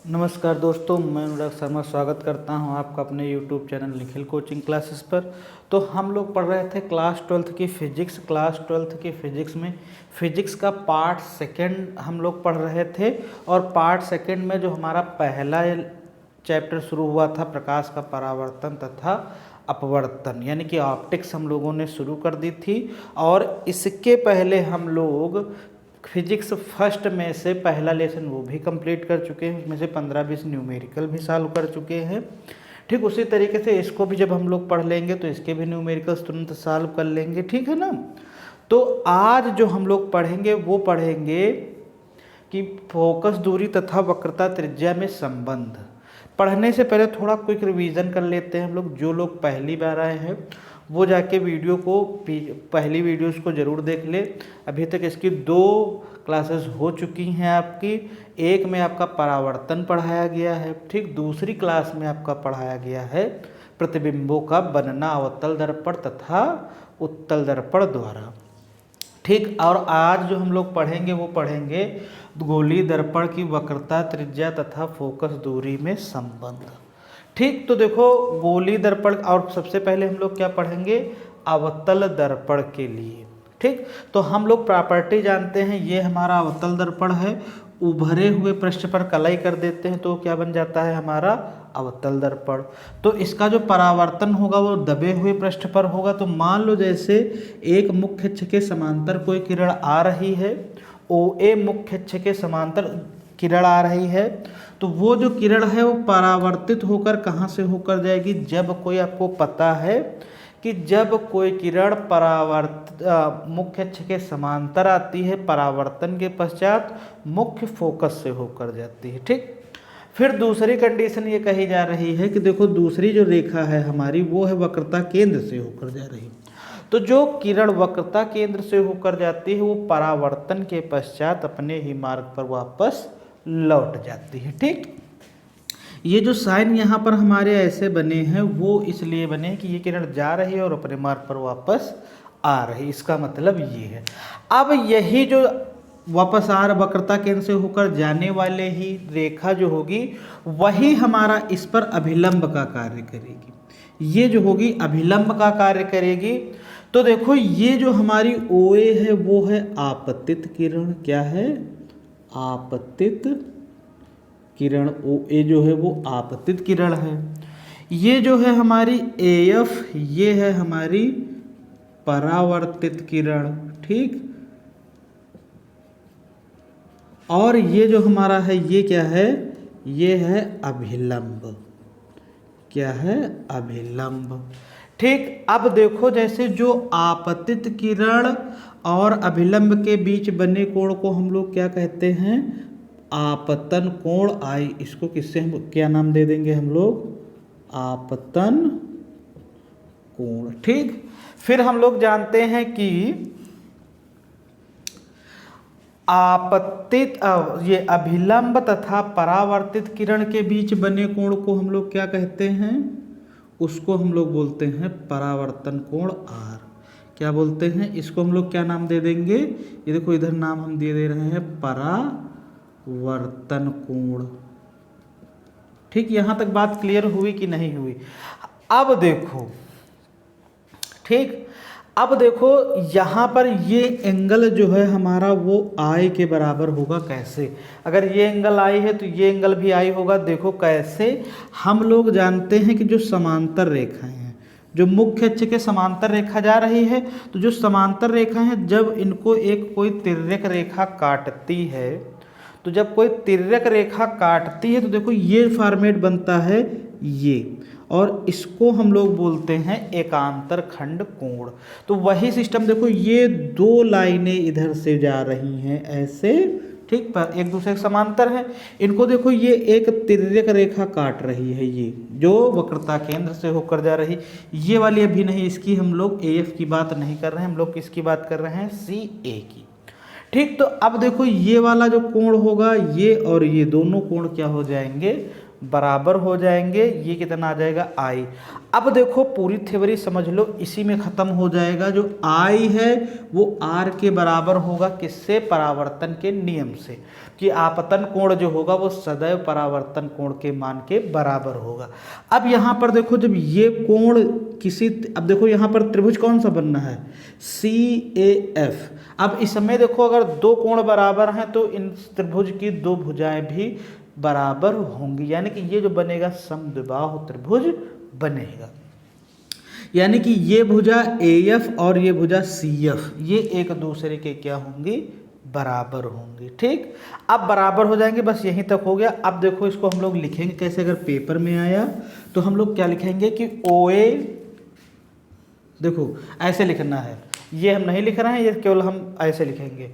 नमस्कार दोस्तों, मैं अनुराग शर्मा स्वागत करता हूं आपका अपने YouTube channel Nikhil coaching classes पर। तो हम लोग पढ़ रहे थे क्लास 12th की फिजिक्स में फिजिक्स का पार्ट सेकंड हम लोग पढ़ रहे थे। और पार्ट सेकंड में जो हमारा पहला चैप्टर शुरू हुआ था प्रकाश का परावर्तन तथा अपवर्तन, यानी कि ऑप्टिक्स हम लोगों ने शुरू कर दी थी। और इसके पहले हम लोग फिजिक्स फर्स्ट में से पहला लेसन वो भी कंप्लीट कर चुके हैं, उसमें से 15-20 न्यूमेरिकल भी सॉल्व कर चुके हैं। ठीक उसी तरीके से इसको भी जब हम लोग पढ़ लेंगे तो इसके भी न्यूमेरिकल्स तुरंत सॉल्व कर लेंगे, ठीक है ना। तो आज जो हम लोग पढ़ेंगे वो पढ़ेंगे कि फोकस दूरी तथा वक्रता त्रिज्या में संबंध। पढ़ने से पहले थोड़ा क्विक रिवीजन कर लेते हैं हम लोग। जो लोग पहली बार आए हैं वो जाके पहली वीडियोस को ज़रूर देख ले। अभी तक इसकी 2 क्लासेस हो चुकी हैं आपकी। एक में आपका परावर्तन पढ़ाया गया है, ठीक। दूसरी क्लास में आपका पढ़ाया गया है प्रतिबिंबों का बनना अवतल दर्पण तथा उत्तल दर्पण द्वारा, ठीक। और आज जो हम लोग पढ़ेंगे वो पढ़ेंगे गोलीय दर्पण की वक्रता त्रिज्या तथा फोकस दूरी में संबंध, ठीक। तो देखो गोलीय दर्पण, और सबसे पहले हम लोग क्या पढ़ेंगे अवतल दर्पण के लिए, ठीक। तो हम लोग प्रॉपर्टी जानते हैं, ये हमारा अवतल दर्पण है। उभरे हुए पृष्ठ पर कलाई कर देते हैं तो क्या बन जाता है हमारा अवतल दर्पण। तो इसका जो परावर्तन होगा वो दबे हुए पृष्ठ पर होगा। तो मान लो जैसे एक मुख्य अक्ष के समांतर कोई किरण आ रही है, OA मुख्य अक्ष के समांतर किरण आ रही है, तो वो जो किरण है वो परावर्तित होकर कहाँ से होकर जाएगी। जब कोई, आपको पता है कि जब कोई किरण मुख्य अक्ष के समांतर आती है, परावर्तन के पश्चात मुख्य फोकस से होकर जाती है, ठीक। फिर दूसरी कंडीशन ये कही जा रही है कि देखो दूसरी जो रेखा है हमारी वो है वक्रता केंद्र से होकर जा रही। तो जो किरण वक्रता केंद्र से होकर जाती है वो परावर्तन के पश्चात अपने ही मार्ग पर वापस लौट जाती है, ठीक। ये जो साइन यहाँ पर हमारे ऐसे बने हैं वो इसलिए बने कि ये किरण जा रही है और अपने मार्ग पर वापस आ रही, इसका मतलब ये है। अब यही जो वापस आ रहा वक्रता केंद्र से होकर जाने वाले ही रेखा जो होगी वही हमारा इस पर अभिलंब का कार्य करेगी। ये जो होगी अभिलंब का कार्य करेगी। तो देखो ये जो हमारी OA है वो है आपतित किरण। क्या है? आपतित किरण। OA जो है वो आपतित किरण है। ये जो है हमारी AF, ये है हमारी परावर्तित किरण, ठीक। और ये जो हमारा है ये क्या है? ये है अभिलंब। क्या है? अभिलंब, ठीक। अब देखो जैसे जो आपतित किरण और अभिलंब के बीच बने कोण को हम लोग क्या कहते हैं? आपतन कोण। इसको किससे हम क्या नाम दे देंगे हम लोग? आपतन कोण, ठीक। फिर हम लोग जानते हैं कि ये अभिलंब तथा परावर्तित किरण के बीच बने कोण को हम लोग क्या कहते हैं? उसको हम लोग बोलते हैं परावर्तन कोण R। क्या बोलते हैं इसको? हम लोग क्या नाम दे देंगे? ये देखो इधर नाम हम दे रहे हैं परावर्तन कोण, ठीक। यहां तक बात क्लियर हुई कि नहीं हुई? अब देखो, ठीक। अब देखो यहाँ पर ये एंगल जो है हमारा वो I के बराबर होगा। कैसे? अगर ये एंगल I है तो ये एंगल भी I होगा। देखो कैसे? हम लोग जानते हैं कि जो समांतर रेखाएं हैं, जो मुख्य अक्ष के समांतर रेखा जा रही है, तो जो समांतर रेखा है जब इनको कोई तिर्यक रेखा काटती है, तो जब कोई तिर्यक रेखा काटती है तो देखो ये फॉर्मेट बनता है ये, और इसको हम लोग बोलते हैं एकांतर खंड कोण। तो वही सिस्टम देखो, ये 2 लाइनें इधर से जा रही हैं ऐसे, ठीक, पर एक दूसरे के समांतर है। इनको देखो ये एक तिर्यक रेखा काट रही है, ये जो वक्रता केंद्र से होकर जा रही। ये वाली अभी नहीं, इसकी हम लोग AF की बात नहीं कर रहे हैं, हम लोग किसकी बात कर रहे हैं? CA की, ठीक। तो अब देखो ये वाला जो कोण होगा, ये और ये दोनों कोण क्या हो जाएंगे? बराबर हो जाएंगे, ये कितना आ जाएगा आई। अब देखो पूरी थ्योरी समझ लो, इसी में ख़त्म हो जाएगा। जो आई है वो आर के बराबर होगा, किससे? परावर्तन के नियम से, कि आपतन कोण जो होगा वो सदैव परावर्तन कोण के मान के बराबर होगा। अब यहाँ पर देखो, जब ये कोण किसी, अब देखो यहाँ पर त्रिभुज कौन सा बनना है? CAF। अब इसमें देखो अगर दो कोण बराबर हैं तो इन त्रिभुज की दो भुजाएं भी बराबर होंगी, यानी कि ये जो बनेगा समद्विबाहु त्रिभुज बनेगा। यानी कि ये भुजा AF और ये भुजा CF ये एक दूसरे के क्या होंगी? बराबर होंगी। ठीक, अब बराबर हो जाएंगे, बस यहीं तक हो गया। अब देखो इसको हम लोग लिखेंगे कैसे, अगर पेपर में आया तो हम लोग क्या लिखेंगे कि OA, देखो ऐसे लिखना है, ये हम नहीं लिख रहे हैं, ये केवल हम ऐसे लिखेंगे।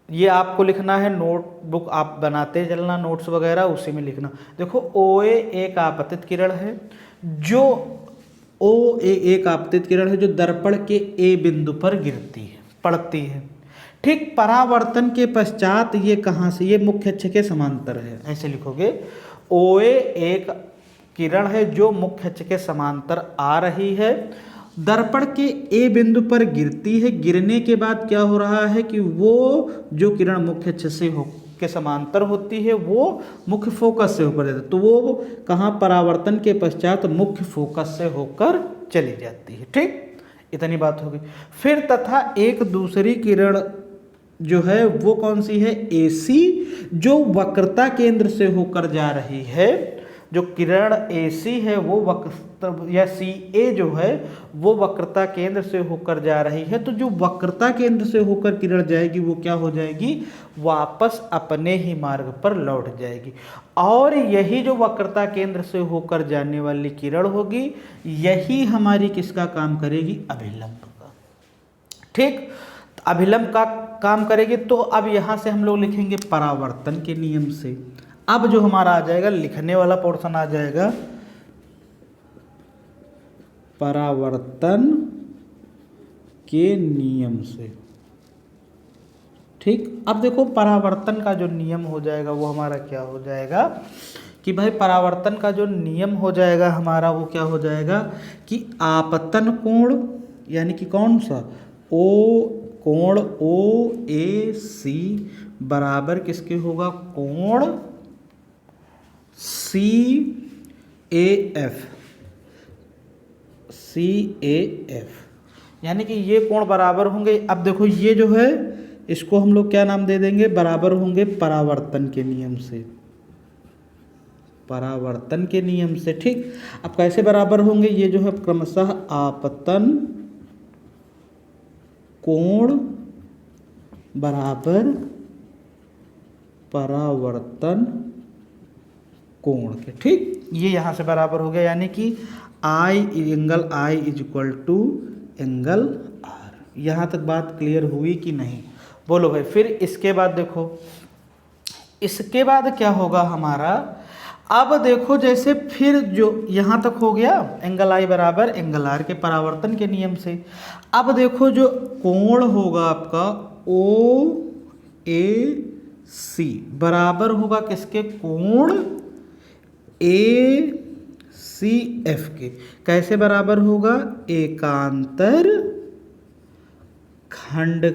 ये आपको लिखना है, नोटबुक आप बनाते चलना, नोट्स वगैरह उसी में लिखना। देखो OA एक आपतित किरण है, जो OA एक आपतित किरण है जो दर्पण के A बिंदु पर गिरती है, पड़ती है। ठीक, परावर्तन के पश्चात ये कहाँ से? ये मुख्य अक्ष के समांतर है, ऐसे लिखोगे। OA एक किरण है जो मुख्य अक्ष के समांतर आ रही है, दर्पण के A बिंदु पर गिरती है। गिरने के बाद क्या हो रहा है कि वो जो किरण मुख्य अक्ष से के समांतर होती है वो मुख्य फोकस से होकर जाती है, तो वो कहाँ? परावर्तन के पश्चात मुख्य फोकस से होकर चली जाती है। ठीक, इतनी बात होगी। फिर तथा एक दूसरी किरण जो है वो कौन सी है? AC, जो वक्रता केंद्र से होकर जा रही है। जो किरण AC है वो या CA जो है वो वक्रता केंद्र से होकर जा रही है, तो जो वक्रता केंद्र से होकर किरण जाएगी वो क्या हो जाएगी? वापस अपने ही मार्ग पर लौट जाएगी। और यही जो वक्रता केंद्र से होकर जाने वाली किरण होगी, यही हमारी किसका काम करेगी? अभिलंब का। ठीक, अभिलंब का काम करेगी। तो अब यहाँ से हम लोग लिखेंगे परावर्तन के नियम से। अब जो हमारा आ जाएगा लिखने वाला पोर्शन आ जाएगा परावर्तन के नियम से। ठीक, अब देखो परावर्तन का जो नियम हो जाएगा वो हमारा क्या हो जाएगा कि भाई परावर्तन का जो नियम हो जाएगा हमारा वो क्या हो जाएगा कि आपतन कोण, यानी कि कौन सा? कोण OAC बराबर किसके होगा? कोण CAF, यानी कि ये कोण बराबर होंगे। अब देखो ये जो है इसको हम लोग क्या नाम दे देंगे? बराबर होंगे परावर्तन के नियम से, परावर्तन के नियम से। ठीक, अब कैसे बराबर होंगे? ये जो है क्रमशः आपतन कोण बराबर परावर्तन कोण के। ठीक, ये यहाँ से बराबर हो गया, यानी कि angle I is equal to angle R। यहाँ तक बात क्लियर हुई कि नहीं? बोलो भाई। फिर इसके बाद देखो, इसके बाद क्या होगा हमारा? अब देखो जैसे फिर जो यहाँ तक हो गया एंगल I बराबर एंगल R के परावर्तन के नियम से। अब देखो जो कोण होगा आपका OAC बराबर होगा किसके? कोण ACF के। कैसे बराबर होगा? एकांतर खंड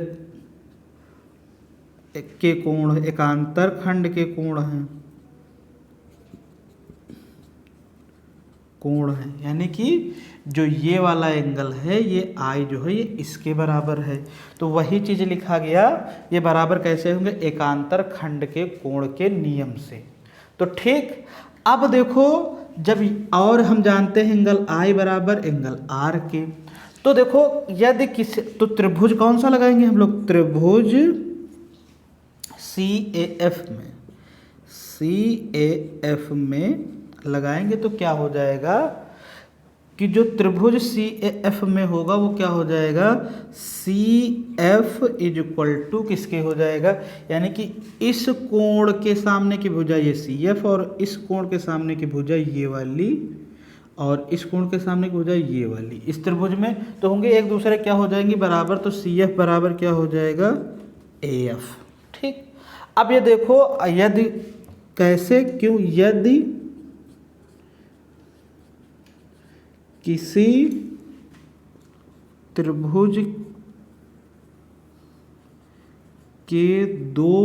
के कोण, एकांतर खंड के कोण हैं, कोण है, यानी कि जो ये वाला एंगल है ये I जो है ये इसके बराबर है। तो वही चीज़ लिखा गया, ये बराबर कैसे होंगे? एकांतर खंड के कोण के नियम से। तो ठीक, अब देखो जब, और हम जानते हैं एंगल I बराबर एंगल R के। तो देखो यदि किसी, तो त्रिभुज कौन सा लगाएंगे हम लोग? त्रिभुज CAF में लगाएंगे तो क्या हो जाएगा कि जो त्रिभुज CAF में होगा वो क्या हो जाएगा? CF इज इक्वल टू किसके हो जाएगा? यानी कि इस कोण के सामने की भुजा ये CF और इस कोण के सामने की भुजा ये वाली और इस कोण के सामने की भुजा ये वाली, इस त्रिभुज में तो होंगे एक दूसरे क्या हो जाएंगी? बराबर। तो CF बराबर क्या हो जाएगा? AF। ठीक, अब ये देखो यदि कैसे, क्यों? यदि किसी त्रिभुज के दो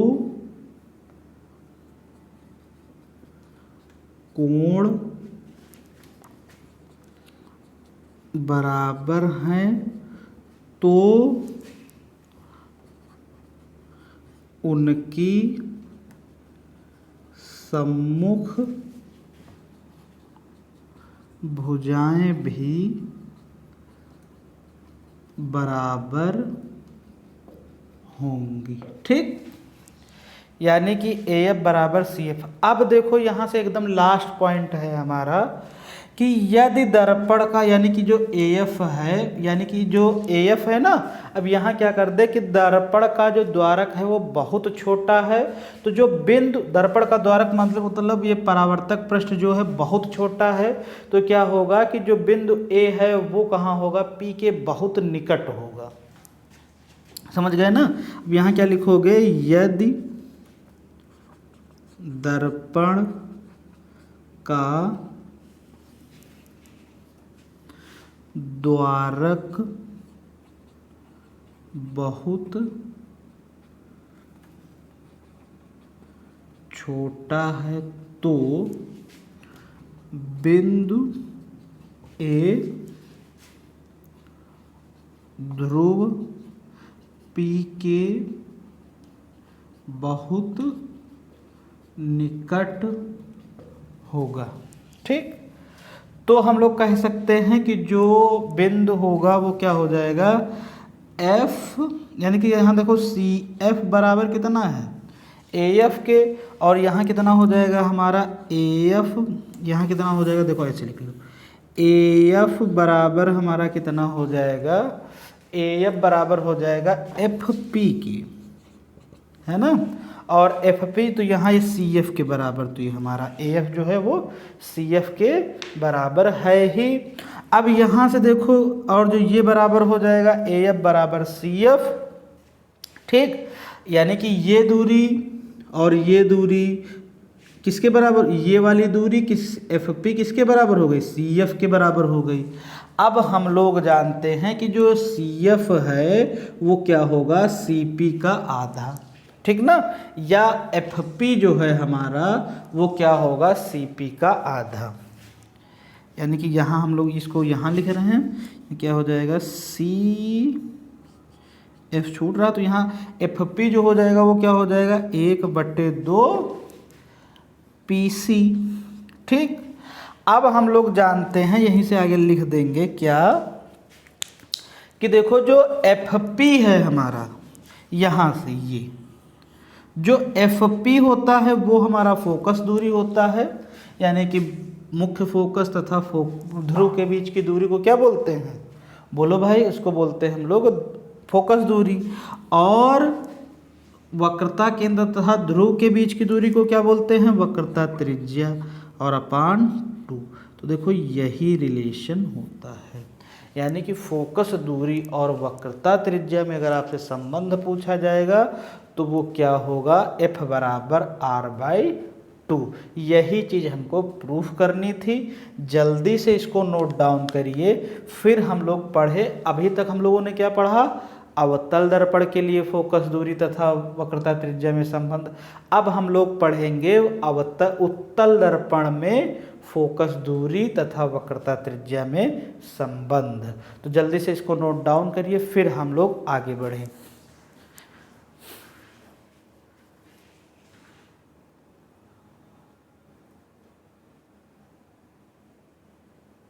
कोण बराबर हैं तो उनकी सम्मुख भुजाएं भी बराबर होंगी। ठीक, यानी कि AF बराबर CF। अब देखो यहाँ से एकदम लास्ट पॉइंट है हमारा कि यदि दर्पण का यानी कि जो AF है, यानी कि जो AF है ना, अब यहाँ क्या कर दे कि दर्पण का जो द्वारक है वो बहुत छोटा है, तो जो बिंदु दर्पण का द्वारक मतलब ये परावर्तक पृष्ठ जो है बहुत छोटा है, तो क्या होगा कि जो बिंदु A है वो कहाँ होगा, P के बहुत निकट होगा। समझ गए ना। अब यहाँ क्या लिखोगे, यदि दर्पण का द्वारक बहुत छोटा है तो बिंदु A ध्रुव P के बहुत निकट होगा। ठीक, तो हम लोग कह सकते हैं कि जो बिंदु होगा वो क्या हो जाएगा, F, यानी कि यहाँ देखो CF बराबर कितना है AF के, और यहाँ कितना हो जाएगा हमारा AF, यहाँ कितना हो जाएगा, देखो ऐसे लिख लो, AF बराबर हमारा कितना हो जाएगा, AF बराबर हो जाएगा FP की, है ना, और FP तो यहाँ ये CF के बराबर, तो ये हमारा AF जो है वो CF के बराबर है ही। अब यहाँ से देखो, और जो ये बराबर हो जाएगा AF बराबर CF। ठीक, यानी कि ये दूरी और ये दूरी किसके बराबर, ये वाली दूरी FP किसके बराबर हो गई, CF के बराबर हो गई। अब हम लोग जानते हैं कि जो CF है वो क्या होगा, CP का आधा। ठीक ना, या FP जो है हमारा वो क्या होगा, CP का आधा। यानी कि यहाँ हम लोग इसको यहाँ लिख रहे हैं, क्या हो जाएगा, CF छूट रहा, तो यहाँ FP जो हो जाएगा वो क्या हो जाएगा, 1/2 PC। ठीक, अब हम लोग जानते हैं, यहीं से आगे लिख देंगे क्या, कि देखो जो FP है हमारा, यहाँ से ये जो FP होता है वो हमारा फोकस दूरी होता है, यानी कि मुख्य फोकस तथा ध्रुव के बीच की दूरी को क्या बोलते हैं, बोलो भाई, इसको बोलते हैं हम लोग फोकस दूरी। और वक्रता केंद्र तथा ध्रुव के बीच की दूरी को क्या बोलते हैं, वक्रता त्रिज्या, और अपान 2। तो देखो यही रिलेशन होता है, यानी कि फोकस दूरी और वक्रता त्रिज्या में अगर आपसे संबंध पूछा जाएगा तो वो क्या होगा, F बराबर R/2। यही चीज़ हमको प्रूफ करनी थी। जल्दी से इसको नोट डाउन करिए, फिर हम लोग पढ़े। अभी तक हम लोगों ने क्या पढ़ा, अवतल दर्पण के लिए फोकस दूरी तथा वक्रता त्रिज्या में संबंध। अब हम लोग पढ़ेंगे उत्तल दर्पण में फोकस दूरी तथा वक्रता त्रिज्या में संबंध। तो जल्दी से इसको नोट डाउन करिए, फिर हम लोग आगे बढ़ें।